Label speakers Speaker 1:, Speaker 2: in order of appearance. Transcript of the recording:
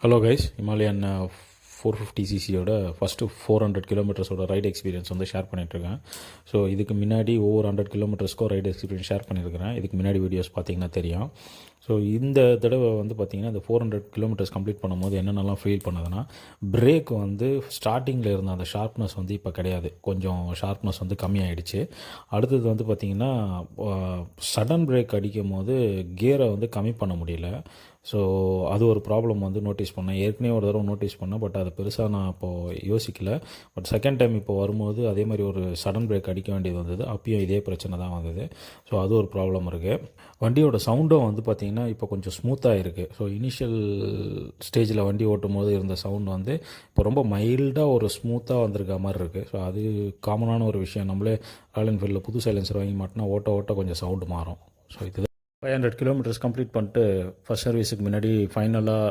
Speaker 1: Hello guys, Himalayan 450cc first 400 கிலோமீட்டர்ஸோட ride experience share பண்ணிகிட்ருக்கேன். So இதுக்கு முன்னாடி ஒவ்வொரு 100 கிலோமீட்டர்ஸ்க்கும் ரைடு எக்ஸ்பீரியன்ஸ் ஷேர் பண்ணியிருக்கிறேன். இதுக்கு முன்னாடி வீடியோஸ் பார்த்தீங்கன்னா தெரியும். ஸோ இந்த தடவை பார்த்திங்கன்னா இந்த 400 கிலோமீட்டர்ஸ் கம்ப்ளீட் பண்ணும்போது என்னென்னலாம் ஃபீல் பண்ணதுன்னா, பிரேக் ஸ்டார்டிங்கில் இருந்த அந்த ஷார்ப்னஸ் இப்போ கிடையாது. கொஞ்சம் ஷார்ப்னஸ் கம்மியாயிடுச்சு. அடுத்தது பார்த்திங்கன்னா, சடன் பிரேக் அடிக்கும் போது கியரை கம்மி பண்ண முடியல. ஸோ அது ஒரு ப்ராப்ளம் நோட்டீஸ் பண்ணேன். ஏற்கனவே ஒரு தடவை நோட்டீஸ் பண்ணேன், பட் அது பெருசாக நான் இப்போது யோசிக்கல. பட் செகண்ட் டைம் இப்போ வரும்போது அதே மாதிரி ஒரு சடன் பிரேக் அடிக்க வேண்டியது வந்தது. அப்பயும் இதே பிரச்சனை தான் வந்தது. ஸோ அது ஒரு ப்ராப்ளம் இருக்குது. வண்டியோட சவுண்டும் பார்த்திங்கன்னா இப்போ கொஞ்சம் ஸ்மூத்தாக இருக்குது. ஸோ இனிஷியல் ஸ்டேஜில் வண்டி ஓட்டும் போது இருந்த சவுண்ட் இப்போ ரொம்ப மைல்டாக ஒரு ஸ்மூத்தாக வந்திருக்க மாதிரி இருக்குது. ஸோ அது காமனான ஒரு விஷயம். நம்மளே ராயல் என்ஃபீல்டில் புது சைலன்சர் வாங்கி மாட்டினா ஓட்ட கொஞ்சம் சவுண்டு மாறும். ஸோ இது 500 கிலோமீட்டர்ஸ் கம்ப்ளீட் பண்ணிட்டு ஃபஸ்ட் சர்வீஸுக்கு முன்னாடி ஃபைனலாக